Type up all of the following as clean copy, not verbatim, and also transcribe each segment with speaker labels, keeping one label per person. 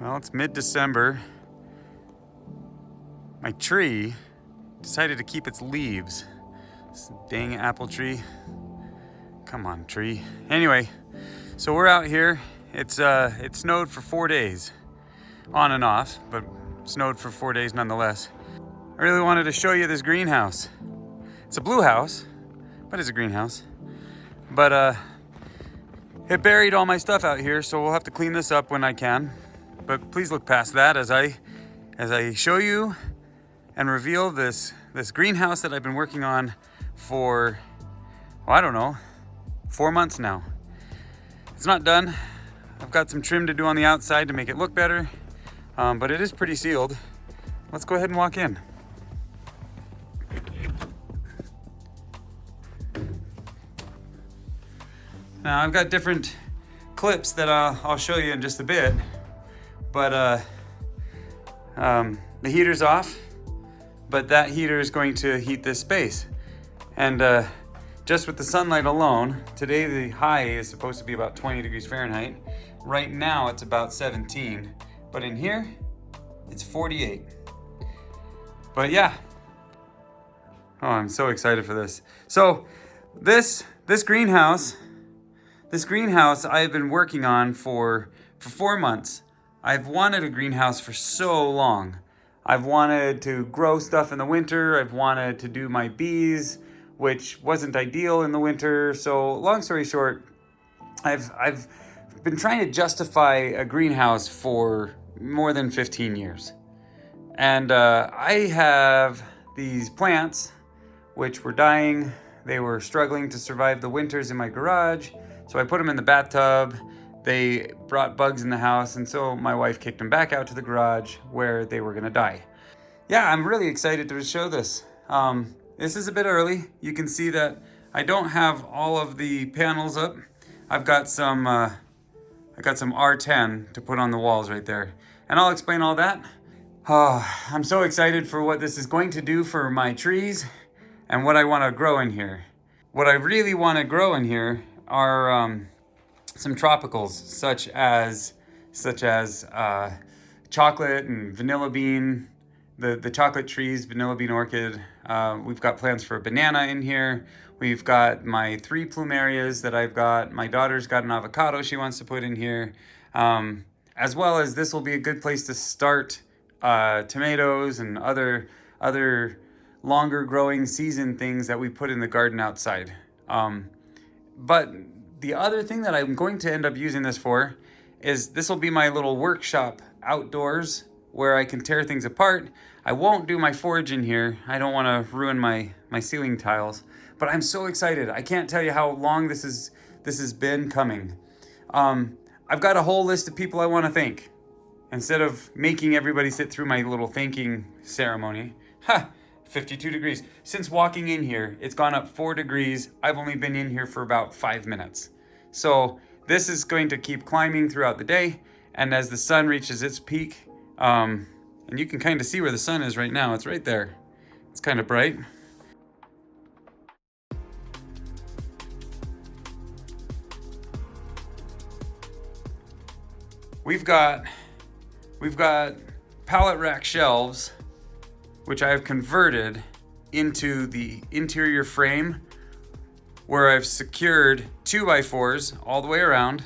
Speaker 1: Well, it's mid-December. My tree decided to keep its leaves. This dang apple tree. Come on, tree. Anyway, so we're out here. It snowed for 4 days. On and off, but snowed for 4 days nonetheless. I really wanted to show you this greenhouse. It's a blue house, but it's a greenhouse. But it buried all my stuff out here, so we'll have to clean this up when I can. But please look past that as I show you and reveal this greenhouse that I've been working on for, well, I don't know, 4 months now. It's not done. I've got some trim to do on the outside to make it look better, but it is pretty sealed. Let's go ahead and walk in. Now I've got different clips that I'll show you in just a bit, but the heater's off, but that heater is going to heat this space. And just with the sunlight alone, today the high is supposed to be about 20 degrees Fahrenheit. Right now it's about 17, but in here it's 48. But yeah, oh, I'm so excited for this. So this greenhouse I've been working on for 4 months. I've wanted a greenhouse for so long. I've wanted to grow stuff in the winter. I've wanted to do my bees, which wasn't ideal in the winter. So long story short, I've been trying to justify a greenhouse for more than 15 years. And I have these plants which were dying. They were struggling to survive the winters in my garage. So I put them in the bathtub. They brought bugs in the house, and so my wife kicked them back out to the garage where they were gonna die. Yeah, I'm really excited to show this. This is a bit early. You can see that I don't have all of the panels up. I've got some R10 to put on the walls right there. And I'll explain all that. I'm so excited for what this is going to do for my trees and what I wanna grow in here. What I really wanna grow in here are some tropicals, such as chocolate and vanilla bean, the chocolate trees, vanilla bean orchid. We've got plants for a banana in here. We've got my 3 plumarias that I've got. My daughter's got an avocado she wants to put in here. As well as this will be a good place to start tomatoes and other longer growing season things that we put in the garden outside. But the other thing that I'm going to end up using this for is this will be my little workshop outdoors where I can tear things apart. I won't do my forge in here. I don't want to ruin my ceiling tiles, but I'm so excited. I can't tell you how long this has been coming. I've got a whole list of people I want to thank. Instead of making everybody sit through my little thanking ceremony. 52 degrees. Since walking in here, it's gone up 4 degrees. I've only been in here for about 5 minutes. So this is going to keep climbing throughout the day. And as the sun reaches its peak, and you can kind of see where the sun is right now. It's right there. It's kind of bright. We've got pallet rack shelves, which I have converted into the interior frame, where I've secured 2x4s all the way around.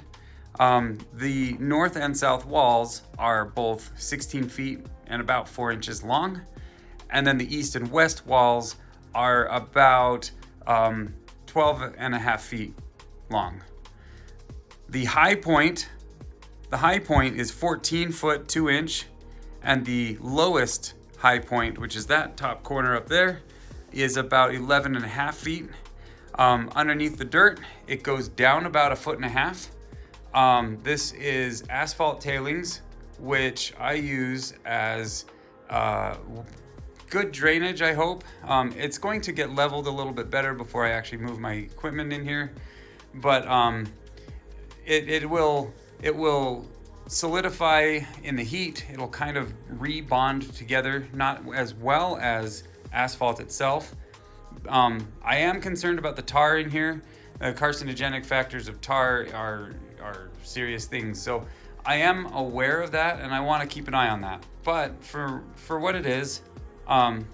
Speaker 1: The north and south walls are both 16 feet and about 4 inches long. And then the east and west walls are about 12 and a half feet long. The high point is 14 foot 2 inch, and the lowest high point, which is that top corner up there, is about 11 and a half feet. Underneath the dirt, it goes down about 1.5 feet. This is asphalt tailings, which I use as good drainage, I hope. It's going to get leveled a little bit better before I actually move my equipment in here, but it will solidify in the heat. It'll kind of rebond together, not as well as asphalt itself. I am concerned about the tar in here. Carcinogenic factors of tar are serious things. So I am aware of that, and I want to keep an eye on that. But for what it is,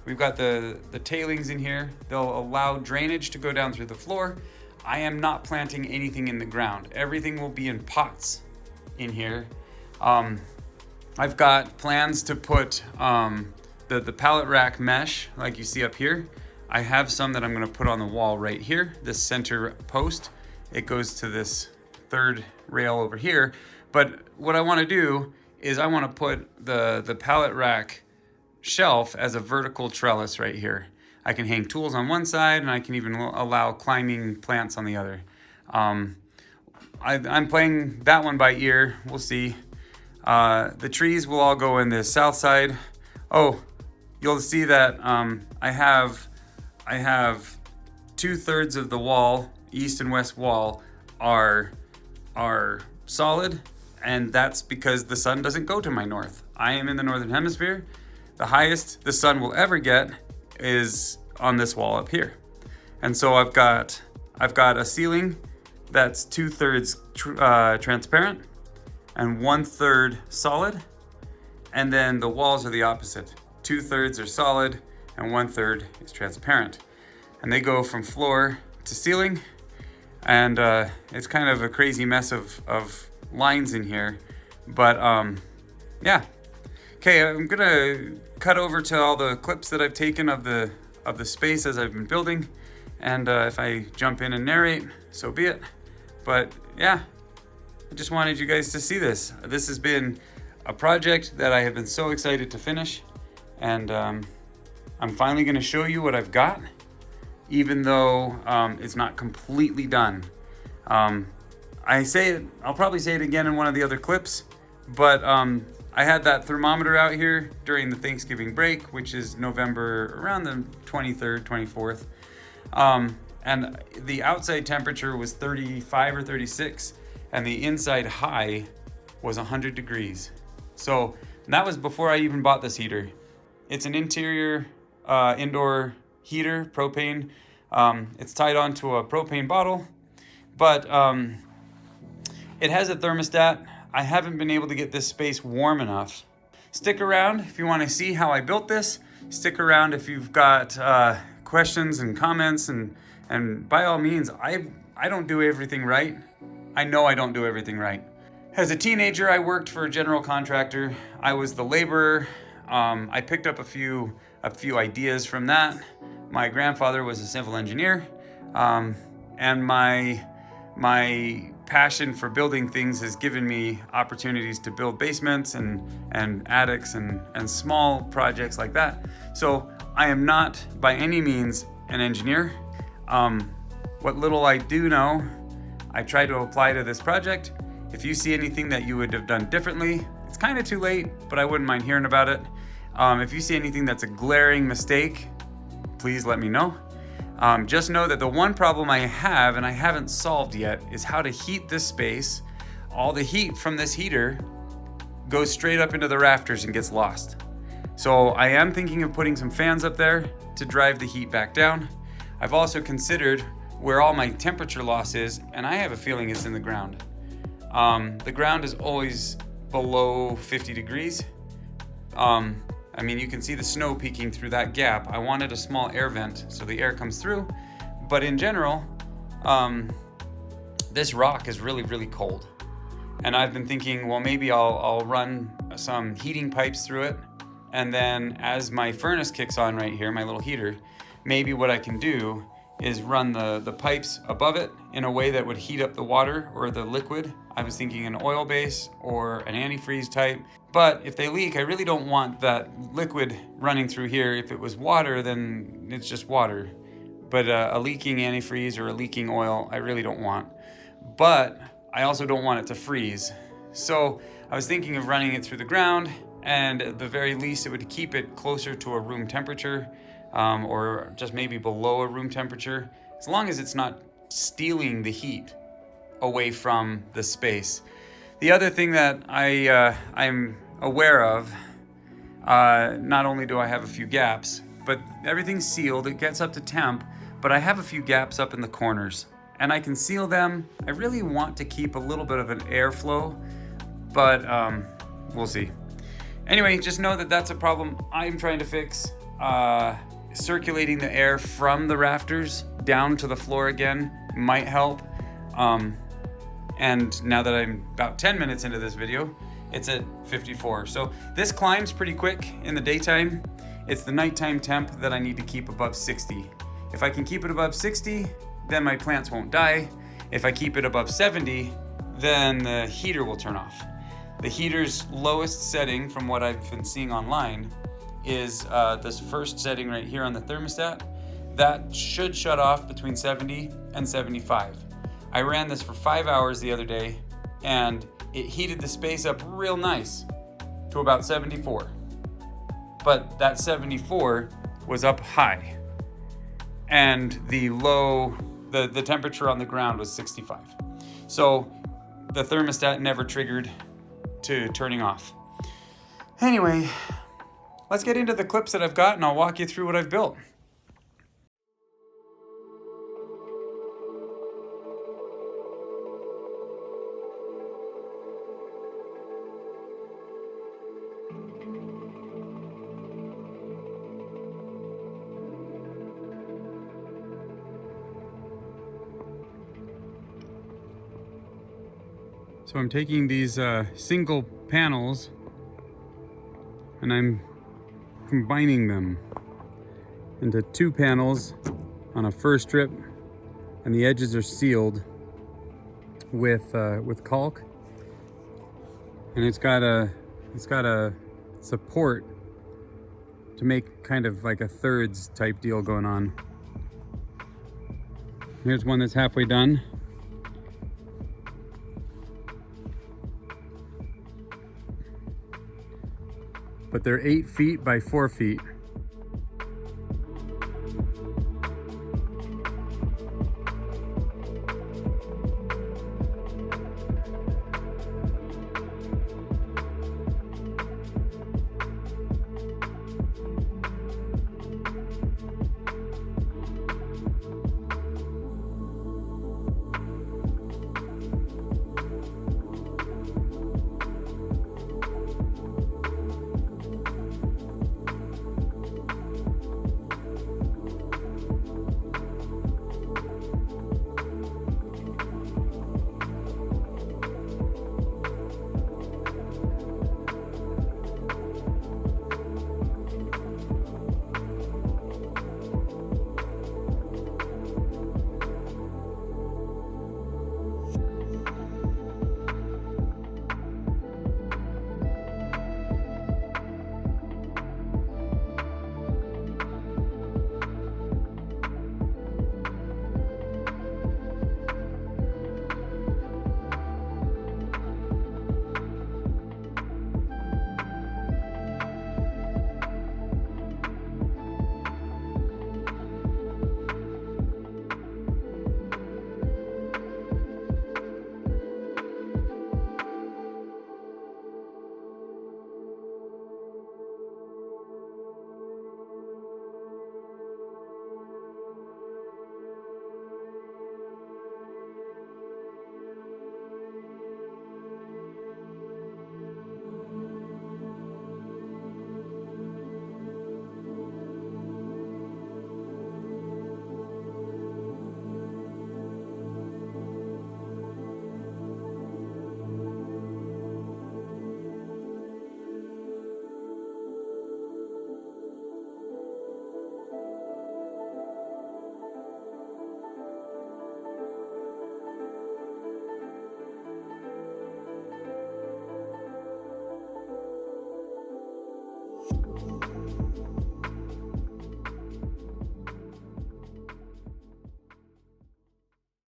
Speaker 1: we've got the tailings in here. They'll allow drainage to go down through the floor. I am not planting anything in the ground. Everything will be in pots in here. I've got plans to put the pallet rack mesh like you see up here. I have some that I'm going to put on the wall right here, this center post. It goes to this third rail over here. But what I want to do is I want to put the pallet rack shelf as a vertical trellis right here. I can hang tools on one side, and I can even allow climbing plants on the other. I'm playing that one by ear. We'll see. The trees will all go in the south side. Oh, you'll see that I have 2/3 of the wall, east and west wall, are solid, and that's because the sun doesn't go to my north. I am in the northern hemisphere. The highest the sun will ever get is on this wall up here. And so I've got a ceiling that's 2/3 transparent and 1/3 solid. And then the walls are the opposite. 2/3 are solid and 1/3 is transparent. And they go from floor to ceiling. And it's kind of a crazy mess of lines in here. But yeah. Okay, I'm gonna cut over to all the clips that I've taken of the space as I've been building, and if I jump in and narrate, so be it. But yeah, I just wanted you guys to see this. This has been a project that I have been so excited to finish, and I'm finally gonna show you what I've got, even though it's not completely done. I'll probably say it again in one of the other clips, but I had that thermometer out here during the Thanksgiving break, which is November, around the 23rd, 24th. And the outside temperature was 35 or 36, and the inside high was 100 degrees. So that was before I even bought this heater. It's an interior indoor heater, propane. It's tied onto a propane bottle, but it has a thermostat. I haven't been able to get this space warm enough. Stick around if you want to see how I built this. Stick around if you've got questions and comments, and by all means, I don't do everything right. I know I don't do everything right. As a teenager, I worked for a general contractor. I was the laborer. I picked up a few ideas from that. My grandfather was a civil engineer, and my passion for building things has given me opportunities to build basements and attics and small projects like that. So I am not by any means an engineer. What little I do know, I try to apply to this project. If you see anything that you would have done differently, it's kind of too late, but I wouldn't mind hearing about it. If you see anything that's a glaring mistake, please let me know. Just know that the one problem I have, and I haven't solved yet, is how to heat this space. All the heat from this heater goes straight up into the rafters and gets lost. So I am thinking of putting some fans up there to drive the heat back down. I've also considered where all my temperature loss is, and I have a feeling it's in the ground. The ground is always below 50 degrees. I mean, you can see the snow peeking through that gap. I wanted a small air vent so the air comes through, but in general, this rock is really, really cold. And I've been thinking, well, maybe I'll run some heating pipes through it, and then as my furnace kicks on right here, my little heater, maybe what I can do is run the pipes above it in a way that would heat up the water or the liquid. I was thinking an oil base or an antifreeze type. But if they leak, I really don't want that liquid running through here. If it was water, then it's just water. But a leaking antifreeze or a leaking oil, I really don't want. But I also don't want it to freeze. So I was thinking of running it through the ground, and at the very least, it would keep it closer to a room temperature, or just maybe below a room temperature, as long as it's not stealing the heat away from the space. The other thing that I'm aware of, not only do I have a few gaps, but everything's sealed, it gets up to temp, but I have a few gaps up in the corners, and I can seal them. I really want to keep a little bit of an airflow, but we'll see. Anyway, just know that that's a problem I'm trying to fix. Circulating the air from the rafters down to the floor again might help. And now that I'm about 10 minutes into this video, it's at 54. So this climbs pretty quick in the daytime. It's the nighttime temp that I need to keep above 60. If I can keep it above 60, then my plants won't die. If I keep it above 70, then the heater will turn off. The heater's lowest setting, from what I've been seeing online, is this first setting right here on the thermostat. That should shut off between 70 and 75. I ran this for 5 hours the other day, and it heated the space up real nice to about 74. But that 74 was up high, and the temperature on the ground was 65. So the thermostat never triggered to turning off. Anyway, let's get into the clips that I've got, and I'll walk you through what I've built. So I'm taking these single panels and I'm combining them into 2 panels on a first strip, and the edges are sealed with caulk, and it's got a support to make kind of like a thirds type deal going on. Here's one that's halfway done. But they're 8 feet by 4 feet.